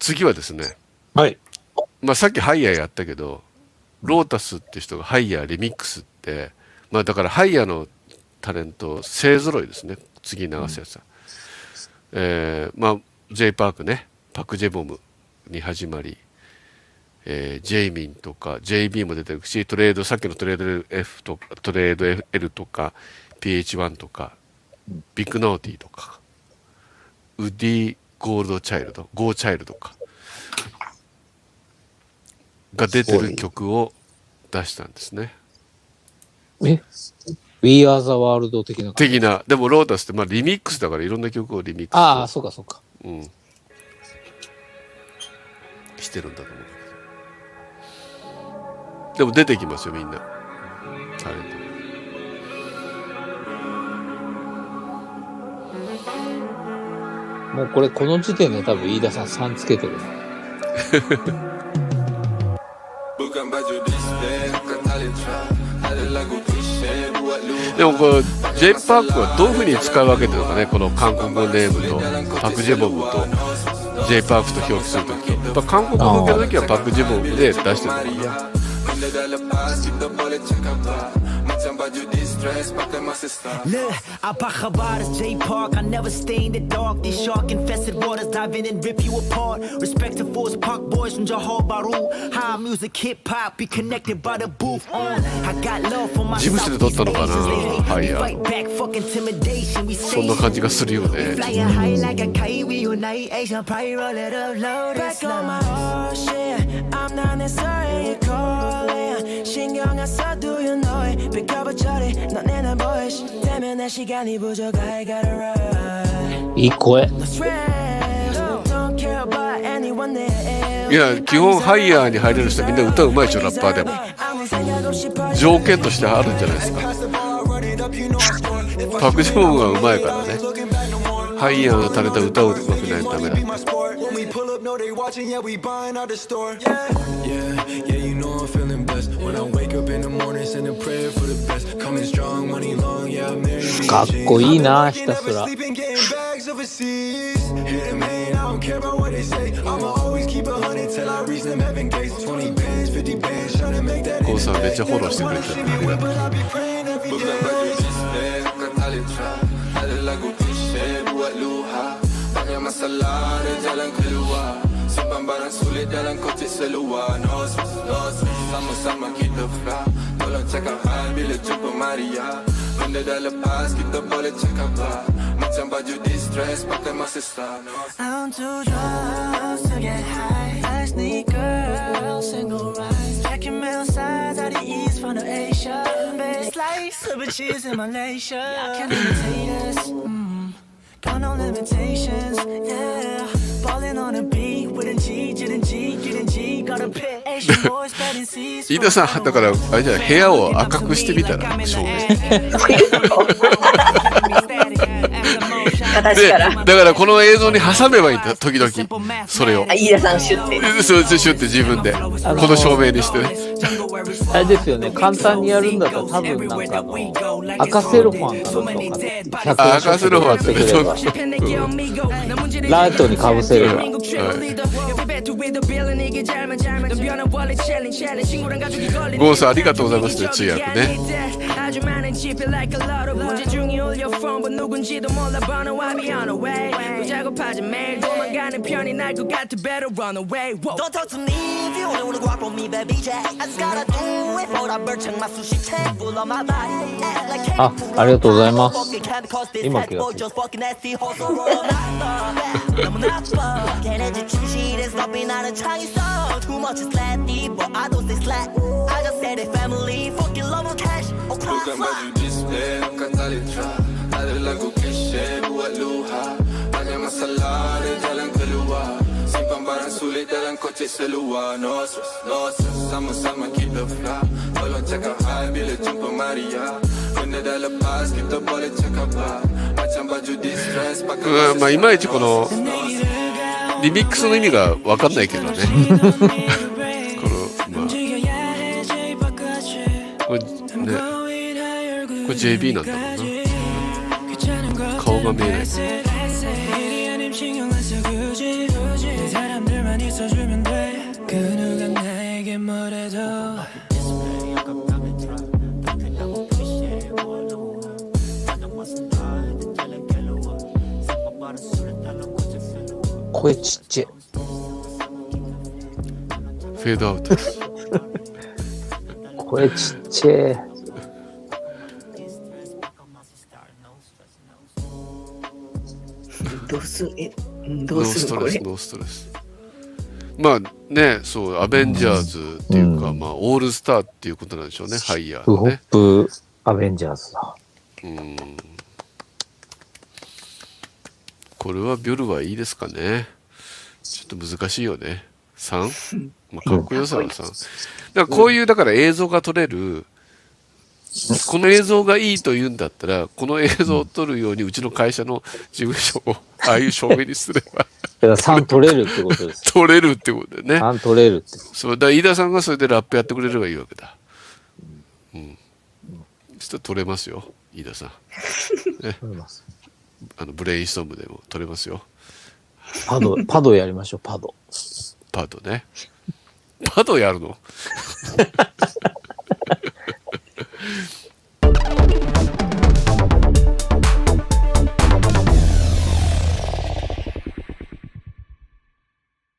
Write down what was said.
次はですね、はい。まあさっきハイヤーやったけど、ロータスって人がハイヤーリミックスって、まあだからハイヤーのタレント勢ぞろいですね。次流すやつは、まあ J パークね、パク・ジェボムに始まり、ジェイミンとか JB も出てるし、トレード、さっきのトレード F とかトレード L とか PH1 とかビッグノーティーとかウディ・ゴールドチャイルド、ゴーチャイルドかが出てる曲を出したんですね。We Are the World 的な的な。でもロータスってまあリミックスだからいろんな曲をリミックスああ、そうかそうか。うん、してるんだと思うけど。でも出てきますよみんな。タレント。もうこれこの時点で多分飯田さん3つけてる。でもこの J パークはどういうふうに使い分けてるのかね、この韓国語ネームとパク・ジェボムと J パークと表記するときと、やっぱ韓国語向けのときはパク・ジェボムで出してるのかな。Look, Apachabar is J Park. I never stay in the dark. These shark infested waters dive in and rip you apart. Respect to Force Park boys from Johor Bahru. High music, hip hop, be connected by the booth on. I got love for my 事務所で撮ったのかな、ハイヤー。そんな感じがするよね。Flying high like a kite, we unite. Asian pride, roll it up, load it slow. Back on my ocean, I'm not necessarily calling. 신경 안 써, do you know it? Pick up a jolly, 너네는 boys. 되면 내 시간이 부족해, I gotta run. いい声。No stress, don't care about anyone there. いや基本ハイヤーに入れる人はみんな歌うまいでしょ、ラッパーでも。条件としてあるんじゃないですか。パク・ジョンがうまいからね。ハイヤーのタレントは歌うまくないとダメだ。かっこいいな、ひたすら。コウさんめっちゃフォローしてくれてる。ありがとう。Simpan barang sulit dalam kotak seluar. Sama-sama kita fly. Tolong cakap hal bila jumpa Maria. Benda dah lepas kita boleh cakap lah. Macam baju distress pakai masa start. I'm too drunk to get high. I sneak girl, single rise. Jacking me outside out the east from the Asia. Base slice, but she's in Malaysia. I can't imitate us. Got no limitations, yeah. Falling on a beat with a G, getting G, got a pit. Asian boys spreading seas. 飯田さんだからあれじゃ部屋を赤くしてみたら照明。でだからこの映像に挟めばいいんだ、時々それを。飯田さんシュッて。そうシュッて自分でこの照明にしてね。あれですよね、簡単にやるんだったら多分なんか赤セロファンかどうか分かんない。赤セロファンってね、ライトにかぶせれば。ゴンさんありがとうございますね、通訳ね。あ、ありがとうございます。今気がついた。Simpan barang sulit dalam kotak seluar. No stress, sama-sama kita fly. Tolong cakap hal bila jumpa Maria. Benda dah lepas kita boleh cakap lah. Macam baju distress pakai. まあいまいちこのリミックスの意味が分かんないけどね。このまあこれね、これ JB なんだろうな。顔が見えない。게 뭐래도声ちっちゃい。フェードアウトです。声ちっちゃい。どうするどノーうするこれストレス、ノーストレス。まあね、そう、アベンジャーズっていうか、まあ、オールスターっていうことなんでしょうね、ハイヤーウホッのね。プアベンジャーズだ。これはビョルはいいですかね。ちょっと難しいよね。3? まあ、かっこよさは3。だからこういう、だから映像が撮れる、この映像がいいと言うんだったら、この映像を撮るようにうちの会社の事務所をああいう証明にすればだから3取れるってことです。撮れるってことでね。3取れるって。そうだから飯田さんがそれでラップやってくれればいいわけだ。ちょっと撮れますよ、飯田さん。ね、取れます。ブレインストームでも撮れますよ。パドやりましょう、パド。パドね。パドやるの